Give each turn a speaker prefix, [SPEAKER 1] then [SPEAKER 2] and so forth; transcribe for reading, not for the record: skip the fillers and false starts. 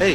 [SPEAKER 1] hey,